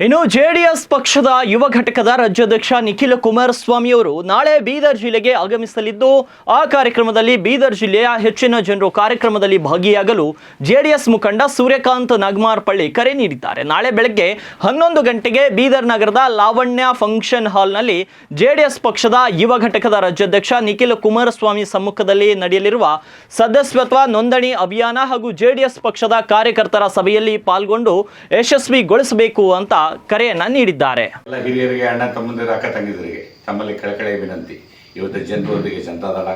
ಇನ್ನು ಜೆಡಿಎಸ್ ಪಕ್ಷದ ಯುವ ಘಟಕದ ರಾಜ್ಯಾಧ್ಯಕ್ಷ ನಿಖಿಲ್ ಕುಮಾರಸ್ವಾಮಿ ಅವರು ನಾಳೆ ಬೀದರ್ ಜಿಲ್ಲೆಗೆ ಆಗಮಿಸಲಿದ್ದು ಆ ಕಾರ್ಯಕ್ರಮದಲ್ಲಿ ಬೀದರ್ ಜಿಲ್ಲೆಯ ಹೆಚ್ಚಿನ ಜನರು ಕಾರ್ಯಕ್ರಮದಲ್ಲಿ ಭಾಗಿಯಾಗಲು ಜೆಡಿಎಸ್ ಮುಖಂಡ ಸೂರ್ಯಕಾಂತ್ ನಾಗಮಾರಪಳ್ಳಿ ಕರೆ ನೀಡಿದ್ದಾರೆ. ನಾಳೆ ಬೆಳಗ್ಗೆ 11 ಗಂಟೆಗೆ ಬೀದರ್ ನಗರದ ಲಾವಣ್ಯ ಫಂಕ್ಷನ್ ಹಾಲ್ನಲ್ಲಿ ಜೆಡಿಎಸ್ ಪಕ್ಷದ ಯುವ ಘಟಕದ ರಾಜ್ಯಾಧ್ಯಕ್ಷ ನಿಖಿಲ್ ಕುಮಾರಸ್ವಾಮಿ ಸಮ್ಮುಖದಲ್ಲಿ ನಡೆಯಲಿರುವ ಸದಸ್ಯತ್ವ ನೋಂದಣಿ ಅಭಿಯಾನ ಹಾಗೂ ಜೆಡಿಎಸ್ ಪಕ್ಷದ ಕಾರ್ಯಕರ್ತರ ಸಭೆಯಲ್ಲಿ ಪಾಲ್ಗೊಂಡು ಯಶಸ್ವಿಗೊಳಿಸಬೇಕು ಅಂತ ಕರೆಯನ್ನ ನೀಡಿದ್ದಾರೆ. ಎಲ್ಲ ಹಿರಿಯರಿಗೆ, ಅಣ್ಣ ತಮ್ಮಂದಿರ, ಅಕ್ಕ ತಂಗಿದರಿಗೆ ತಮ್ಮಲ್ಲಿ ಕಳಕಳಿ ವಿನಂತಿ. ಇವತ್ತು ಜನರೊಂದಿಗೆ ಜನತಾದಳ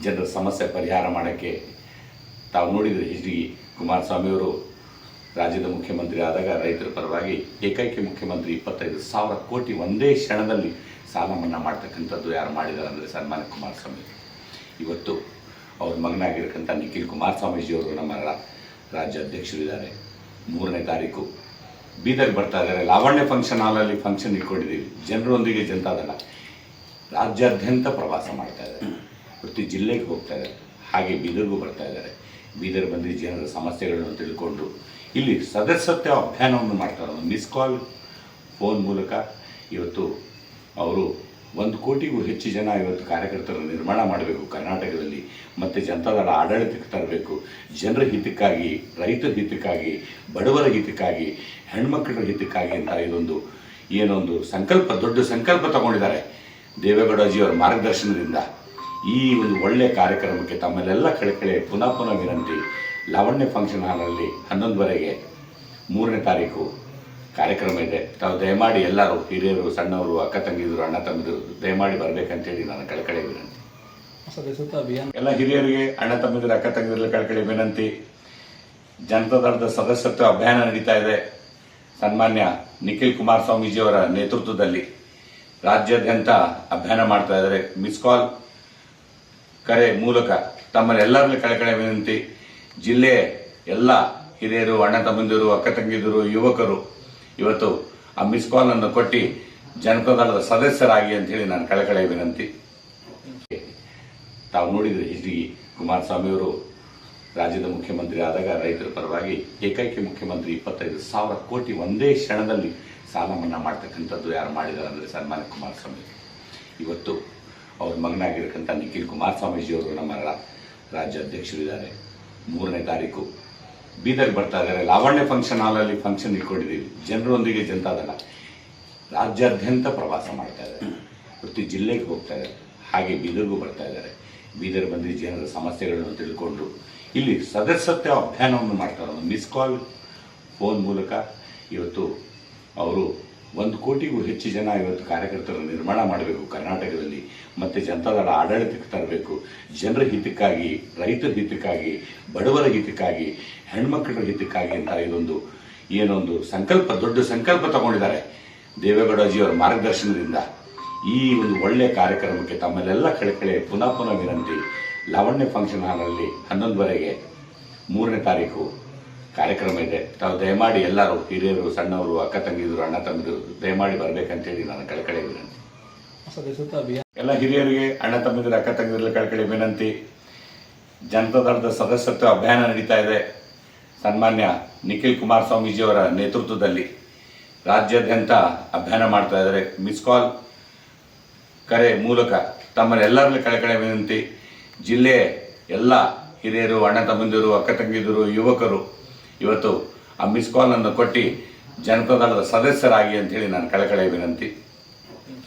ಜನರ ಸಮಸ್ಯೆ ಪರಿಹಾರ ಮಾಡೋಕ್ಕೆ ತಾವು ನೋಡಿದರೆ ಎಚ್.ಡಿ. ಕುಮಾರಸ್ವಾಮಿ ಅವರು ರಾಜ್ಯದ ಮುಖ್ಯಮಂತ್ರಿ ಆದಾಗ ರೈತರ ಪರವಾಗಿ ಏಕೈಕ ಮುಖ್ಯಮಂತ್ರಿ 25,000 ಕೋಟಿ ಒಂದೇ ಕ್ಷಣದಲ್ಲಿ ಸಾಲ ಮನ್ನಾ ಮಾಡ್ತಕ್ಕಂಥದ್ದು ಯಾರು ಮಾಡಿದ್ದಾರೆ ಅಂದರೆ ಸನ್ಮಾನ್ಯ ಕುಮಾರಸ್ವಾಮಿ. ಇವತ್ತು ಅವ್ರ ಮಗನಾಗಿರ್ತಕ್ಕಂಥ ನಿಖಿಲ್ ಕುಮಾರಸ್ವಾಮೀಜಿಯವರು ನಮ್ಮ ರಾಜ್ಯ ಅಧ್ಯಕ್ಷರಿದ್ದಾರೆ. 3ನೇ ತಾರೀಕು ಬೀದರ್ಗೆ ಬರ್ತಾ ಇದ್ದಾರೆ. ಲಾವಣ್ಯ ಫಂಕ್ಷನ್ ಹಾಲಲ್ಲಿ ಫಂಕ್ಷನ್ ಇಟ್ಕೊಂಡಿದ್ದೀವಿ. ಜನರೊಂದಿಗೆ ಜನತಾದಳ ರಾಜ್ಯಾದ್ಯಂತ ಪ್ರವಾಸ ಮಾಡ್ತಾ ಇದ್ದಾರೆ. ಪ್ರತಿ ಜಿಲ್ಲೆಗೆ ಹೋಗ್ತಾ ಇದ್ದಾರೆ. ಹಾಗೆ ಬೀದರ್ಗೂ ಬರ್ತಾ ಇದ್ದಾರೆ. ಬೀದರ್ ಬಂದು ಜನರ ಸಮಸ್ಯೆಗಳನ್ನು ತಿಳ್ಕೊಂಡು ಇಲ್ಲಿ ಸದಸ್ಯತ್ವ ಅಭಿಯಾನವನ್ನು ಮಾಡ್ತಾರೆ. ಮಿಸ್ ಕಾಲ್ ಫೋನ್ ಮೂಲಕ ಇವತ್ತು ಅವರು 1 ಕೋಟಿಗೂ ಹೆಚ್ಚು ಜನ ಇವತ್ತು ಕಾರ್ಯಕರ್ತರನ್ನು ನಿರ್ಮಾಣ ಮಾಡಬೇಕು ಕರ್ನಾಟಕದಲ್ಲಿ. ಮತ್ತು ಜನತಾದಳ ಆಡಳಿತಕ್ಕೆ ತರಬೇಕು. ಜನರ ಹಿತಕ್ಕಾಗಿ, ರೈತರ ಹಿತಕ್ಕಾಗಿ, ಬಡವರ ಹಿತಕ್ಕಾಗಿ, ಹೆಣ್ಮಕ್ಳರ ಹಿತಕ್ಕಾಗಿ ಅಂತ ಏನೊಂದು ಸಂಕಲ್ಪ, ದೊಡ್ಡ ಸಂಕಲ್ಪ ತಗೊಂಡಿದ್ದಾರೆ. ದೇವೇಗೌಡಜಿಯವರ ಮಾರ್ಗದರ್ಶನದಿಂದ ಈ ಒಂದು ಒಳ್ಳೆಯ ಕಾರ್ಯಕ್ರಮಕ್ಕೆ ತಮ್ಮಲ್ಲೆಲ್ಲ ಕಳಕಳಿ ಪುನಃ ವಿನಂತಿ. ಲಾವಣ್ಯ ಫಂಕ್ಷನ್ ಹಾಲಲ್ಲಿ 11ವರೆಗೆ 3ನೇ ತಾರೀಕು ಕಾರ್ಯಕ್ರಮ ಇದೆ. ತಾವು ದಯಮಾಡಿ ಎಲ್ಲರೂ ಹಿರಿಯರು, ಸಣ್ಣವರು, ಅಕ್ಕ ತಂಗಿದ್ರು, ಅಣ್ಣ ತಮ್ಮಿದ್ರು ದಯಮಾಡಿ ಬರಬೇಕಂತೇಳಿ ನಾನು ಕಳಕಳಿ ವಿನಂತಿ. ಎಲ್ಲ ಹಿರಿಯರಿಗೆ, ಅಣ್ಣ ತಮ್ಮಿದ್ರು, ಅಕ್ಕ ತಂಗಿದ್ರಲ್ಲಿ ಕಳಕಳಿ ವಿನಂತಿ. ಜನತಾದಳದ ಸದಸ್ಯತ್ವ ಅಭಿಯಾನ ನಡೀತಾ ಇದೆ. ಸನ್ಮಾನ್ಯ ನಿಖಿಲ್ ಕುಮಾರಸ್ವಾಮೀಜಿಯವರ ನೇತೃತ್ವದಲ್ಲಿ ರಾಜ್ಯಾದ್ಯಂತ ಅಭಿಯಾನ ಮಾಡ್ತಾ ಇದ್ದಾರೆ. ಮಿಸ್ ಕಾಲ್ ಕರೆ ಮೂಲಕ ತಮ್ಮಲ್ಲೆಲ್ಲರಲ್ಲಿ ಕಳಕಳಿ ವಿನಂತಿ. ಜಿಲ್ಲೆಯ ಎಲ್ಲ ಹಿರಿಯರು, ಅಣ್ಣ ತಮ್ಮಂದಿರು, ಅಕ್ಕ ತಂಗಿದರು, ಯುವಕರು ಇವತ್ತು ಆ ಮಿಸ್ ಕಾಲ್ ಅನ್ನು ಕೊಟ್ಟು ಜನತಾದಳದ ಸದಸ್ಯರಾಗಿ ಅಂತ ಹೇಳಿ ನಾನು ಕಳಕಳಿ ವಿನಂತಿ. ತಾವು ನೋಡಿದರೆ ಎಚ್.ಡಿ. ಕುಮಾರಸ್ವಾಮಿ ಅವರು ರಾಜ್ಯದ ಮುಖ್ಯಮಂತ್ರಿ ಆದಾಗ ರೈತರ ಪರವಾಗಿ ಏಕೈಕ ಮುಖ್ಯಮಂತ್ರಿ 25,000 ಕೋಟಿ ಒಂದೇ ಕ್ಷಣದಲ್ಲಿ ಸಾಲ ಮನ್ನಾ ಮಾಡ್ತಕ್ಕಂಥದ್ದು ಯಾರು ಮಾಡಿದ್ದಾರೆ ಅಂದರೆ ಸನ್ಮಾನ್ಯ ಕುಮಾರಸ್ವಾಮಿ. ಇವತ್ತು ಅವ್ರ ಮಗನಾಗಿರ್ತಕ್ಕಂಥ ನಿಖಿಲ್ ಕುಮಾರಸ್ವಾಮೀಜಿಯವರು ನಮ್ಮ ರಾಜ್ಯ ಅಧ್ಯಕ್ಷರಿದ್ದಾರೆ. 3ನೇ ತಾರೀಕು ಬೀದರ್ಗೆ ಬರ್ತಾ ಇದ್ದಾರೆ. ಲಾವಣ್ಯ ಫಂಕ್ಷನ್ ಹಾಲಲ್ಲಿ ಫಂಕ್ಷನ್ ಇಟ್ಕೊಂಡಿದ್ದೀವಿ. ಜನರೊಂದಿಗೆ ಜನತಾದಳ ರಾಜ್ಯಾದ್ಯಂತ ಪ್ರವಾಸ ಮಾಡ್ತಾ ಇದ್ದಾರೆ. ಪ್ರತಿ ಜಿಲ್ಲೆಗೆ ಹೋಗ್ತಾ ಇದ್ದಾರೆ. ಹಾಗೆ ಬೀದರ್ಗೂ ಬರ್ತಾ ಇದ್ದಾರೆ. ಬೀದರ್ ಬಂದು ಜನರ ಸಮಸ್ಯೆಗಳನ್ನು ತಿಳ್ಕೊಂಡು ಇಲ್ಲಿ ಸದಸ್ಯತ್ವ ಅಭಿಯಾನವನ್ನು ಮಾಡ್ತಾರೆ. ಮಿಸ್ ಕಾಲ್ ಫೋನ್ ಮೂಲಕ ಇವತ್ತು ಅವರು 1 ಕೋಟಿಗೂ ಹೆಚ್ಚು ಜನ ಇವತ್ತು ಕಾರ್ಯಕರ್ತರನ್ನು ನಿರ್ಮಾಣ ಮಾಡಬೇಕು ಕರ್ನಾಟಕದಲ್ಲಿ. ಮತ್ತು ಜನತಾದಳ ಆಡಳಿತಕ್ಕೆ ತರಬೇಕು. ಜನರ ಹಿತಕ್ಕಾಗಿ, ರೈತರ ಹಿತಕ್ಕಾಗಿ, ಬಡವರ ಹಿತಕ್ಕಾಗಿ, ಹೆಣ್ಮಕ್ಳರ ಹಿತಕ್ಕಾಗಿ ಅಂತ ಏನೊಂದು ಸಂಕಲ್ಪ, ದೊಡ್ಡ ಸಂಕಲ್ಪ ತಗೊಂಡಿದ್ದಾರೆ. ದೇವೇಗೌಡಜಿಯವರ ಮಾರ್ಗದರ್ಶನದಿಂದ ಈ ಒಂದು ಒಳ್ಳೆಯ ಕಾರ್ಯಕ್ರಮಕ್ಕೆ ತಮ್ಮಲ್ಲೆಲ್ಲ ಕಳಕಳಿ ಪುನಃ ವಿನಂತಿ. ಲಾವಣ್ಯ ಫಂಕ್ಷನ್ ಹಾಲಲ್ಲಿ 11ವರೆಗೆ 3ನೇ ತಾರೀಕು ಕಾರ್ಯಕ್ರಮ ಇದೆ. ತಾವು ದಯಮಾಡಿ ಎಲ್ಲರೂ ಹಿರಿಯರು, ಸಣ್ಣವರು, ಅಕ್ಕ ತಂಗಿದ್ರು, ಅಣ್ಣ ತಮ್ಮಿದ್ರು ದಯಮಾಡಿ ಬರಬೇಕಂತೇಳಿ ನಾನು ಕಳಕಳಿ ವಿನಂತಿ. ಎಲ್ಲ ಹಿರಿಯರಿಗೆ, ಅಣ್ಣ ತಮ್ಮಿದ್ರು, ಅಕ್ಕ ತಂಗಿದ್ರಲ್ಲಿ ಕಳಕಳಿ ವಿನಂತಿ. ಜನತಾದಳದ ಸದಸ್ಯತ್ವ ಅಭಿಯಾನ ನಡೀತಾ ಇದೆ. ಸನ್ಮಾನ್ಯ ನಿಖಿಲ್ ಕುಮಾರಸ್ವಾಮೀಜಿಯವರ ನೇತೃತ್ವದಲ್ಲಿ ರಾಜ್ಯಾದ್ಯಂತ ಅಭಿಯಾನ ಮಾಡ್ತಾ ಇದ್ದಾರೆ. ಮಿಸ್ ಕಾಲ್ ಕರೆ ಮೂಲಕ ತಮ್ಮಲ್ಲೆಲ್ಲರಲ್ಲಿ ಕಳಕಳಿ ವಿನಂತಿ. ಜಿಲ್ಲೆಯ ಎಲ್ಲ ಹಿರಿಯರು, ಅಣ್ಣ ತಮ್ಮಂದಿರು, ಅಕ್ಕ ತಂಗಿದರು, ಯುವಕರು ಇವತ್ತು ಆ ಮಿಸ್ ಕಾಲ್ ಅನ್ನು ಕೊಟ್ಟು ಜನತಾದಳದ ಸದಸ್ಯರಾಗಿ ಅಂತ ಹೇಳಿ ನಾನು ಕಳಕಳಿ ವಿನಂತಿ.